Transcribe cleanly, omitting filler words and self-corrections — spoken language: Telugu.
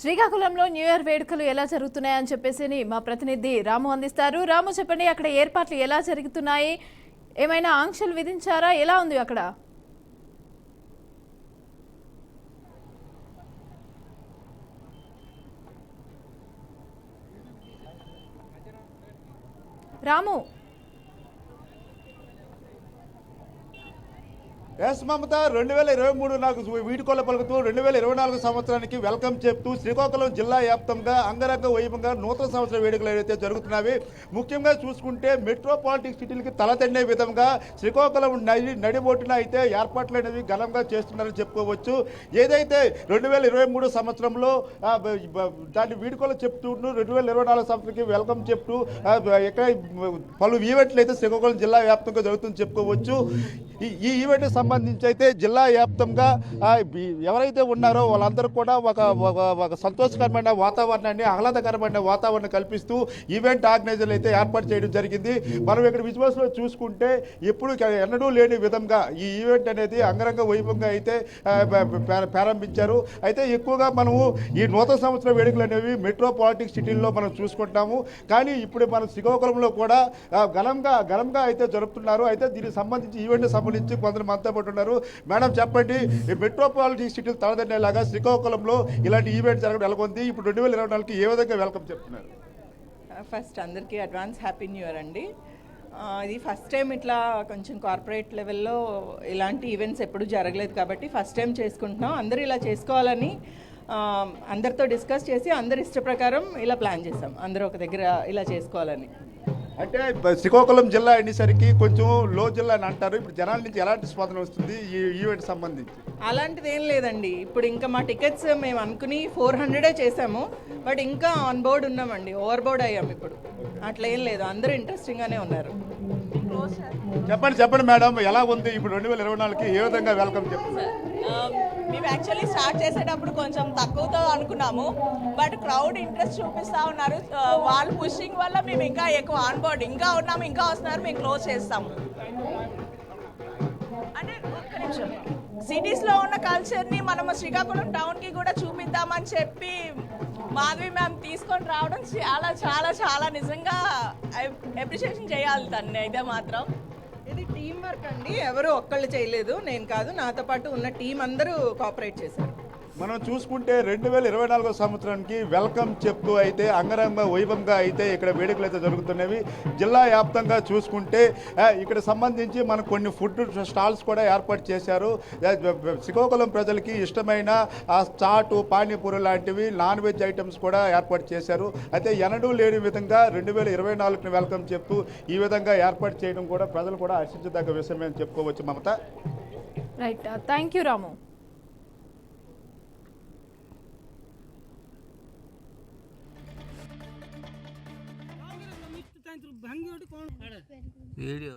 శ్రీకాకుళంలో న్యూ ఇయర్ వేడుకలు ఎలా జరుగుతున్నాయని చెప్పేసి మా ప్రతినిధి రాము అందిస్తారు. రాము, చెప్పండి, అక్కడ ఏర్పాట్లు ఎలా జరుగుతున్నాయి? ఏమైనా ఆంక్షలు విధించారా? ఎలా ఉంది అక్కడ? రాము, ఎస్ మమత 2023 నాకు వీడుకోల పలుకుతూ 2024 సంవత్సరానికి వెల్కమ్ చెప్తూ శ్రీకాకుళం జిల్లా వ్యాప్తంగా అంగరంగ వైభవంగా నూతన సంవత్సర వేడుకలు ఏవైతే జరుగుతున్నవి. ముఖ్యంగా చూసుకుంటే మెట్రోపాలిటిక్ సిటీలకి తలదన్నే విధంగా శ్రీకాకుళం నడిబొట్టున అయితే ఏర్పాట్లు అనేవి ఘనంగా చేస్తున్నారని చెప్పుకోవచ్చు. ఏదైతే 2023 సంవత్సరంలో దాన్ని వీడుకోలు చెప్తూ 2024 సంవత్సరానికి వెల్కమ్ చెప్తూ ఇక్కడ పలు ఈవెంట్లు అయితే శ్రీకాకుళం జిల్లా వ్యాప్తంగా జరుగుతుందని చెప్పుకోవచ్చు. ఈ ఈవెంట్ సంబంధించి అయితే జిల్లా వ్యాప్తంగా ఎవరైతే ఉన్నారో వాళ్ళందరూ కూడా ఒక సంతోషకరమైన వాతావరణాన్ని, ఆహ్లాదకరమైన వాతావరణం కల్పిస్తూ ఈవెంట్ ఆర్గనైజర్లు అయితే ఏర్పాటు చేయడం జరిగింది. మనం ఇక్కడ విజువల్స్లో చూసుకుంటే ఎప్పుడు ఎన్నడూ లేని విధంగా ఈ ఈవెంట్ అనేది అంగరంగ వైభవంగా అయితే ప్రారంభించారు. అయితే ఎక్కువగా మనము ఈ నూతన సంవత్సర వేడుకలు అనేవి మెట్రోపాలిటిక్ సిటీల్లో మనం చూసుకుంటాము. కానీ ఇప్పుడు మన శ్రీకాకుళంలో కూడా ఘనంగా అయితే జరుపుతున్నారు. అయితే దీనికి సంబంధించి ఈవెంట్ సంబంధించి కొందరు మనతో పాటు ఉన్నారు. మేడం, చెప్పండి, మెట్రోపాలిటిక్ సిటీలు తలదన్నేలాగా శ్రీకాకుళంలో ఇలాంటి ఈవెంట్ జరగడం ఎలాగొంది? ఇప్పుడు 2024కి ఏ విధంగా వెల్కమ్ చెప్తున్నారు? ఫస్ట్ అందరికీ అడ్వాన్స్ హ్యాపీ న్యూ ఇయర్ అండి. ఇది ఫస్ట్ టైం ఇట్లా కొంచెం కార్పొరేట్ లెవెల్లో ఇలాంటి ఈవెంట్స్ ఎప్పుడు జరగలేదు కాబట్టి ఫస్ట్ టైం చేసుకుంటున్నాం. అందరూ ఇలా చేసుకోవాలని అందరితో డిస్కస్ చేసి అందరి ఇష్ట ప్రకారం ఇలా ప్లాన్ చేసాం. అందరూ ఒక దగ్గర ఇలా చేసుకోవాలని. అంటే శ్రీకాకుళం జిల్లా అనేసరికి కొంచెం లో జిల్లా అని అంటారు. ఇప్పుడు జనాల నుంచి ఎలాంటి స్పందన వస్తుంది ఈ ఈవెంట్ సంబంధించి? అలాంటిది ఏం లేదండి. ఇప్పుడు ఇంకా మా టికెట్స్ మేము అనుకుని 400 చేసాము. బట్ ఇంకా ఆన్ బోర్డ్ ఉన్నామండి, ఓవర్ బోర్డ్ అయ్యాము ఇప్పుడు. అట్లా ఏం లేదు, అందరూ ఇంట్రెస్టింగ్గానే ఉన్నారు. చెప్పండి మేడం, ఎలా ఉంది ఇప్పుడు 2024కి ఏ విధంగా వెల్కమ్ చెప్తున్నారు? మేము యాక్చువల్లీ స్టార్ట్ చేసేటప్పుడు కొంచెం తక్కువతో అనుకున్నాము. బట్ క్రౌడ్ ఇంట్రెస్ట్ చూపిస్తూ ఉన్నారు. వాళ్ళు పుషింగ్ వల్ల మేము ఇంకా ఎక్కువ ఆన్ బోర్డ్ ఇంకా ఉన్నాము, ఇంకా వస్తున్నారు, మేము క్లోజ్ చేస్తాము. అంటే ఒక్క నిమిషం, సిటీస్లో ఉన్న కల్చర్ని మనము శ్రీకాకుళం టౌన్కి కూడా చూపిద్దామని చెప్పి మాధవి మ్యామ్ తీసుకొని రావడం చాలా చాలా చాలా నిజంగా అప్రిషియేషన్ చేయాలి తన్ని అయితే మాత్రం. ఇది టీం వర్క్ అండి, ఎవరు ఒక్కళ్ళు చేయలేదు, నేను కాదు, నాతో పాటు ఉన్న టీం అందరూ కోఆపరేట్ చేశారు. మనం చూసుకుంటే 2024 సంవత్సరానికి వెల్కమ్ చెప్తూ అయితే అంగరంగ వైభవంగా అయితే ఇక్కడ వేడుకలు అయితే జరుగుతున్నవి. జిల్లా వ్యాప్తంగా చూసుకుంటే ఇక్కడ సంబంధించి మనకు కొన్ని ఫుడ్ స్టాల్స్ కూడా ఏర్పాటు చేశారు. శ్రీకాకుళం ప్రజలకి ఇష్టమైన చాటు, పానీపూరి లాంటివి నాన్ వెజ్ ఐటమ్స్ కూడా ఏర్పాటు చేశారు. అయితే ఎన్నడూ లేని విధంగా 2024ని వెల్కమ్ చెప్తూ ఈ విధంగా ఏర్పాటు చేయడం కూడా ప్రజలు కూడా హర్షించదగ్గ విషయమే అని చెప్పుకోవచ్చు. Mamata, right, thank you Ramu. Video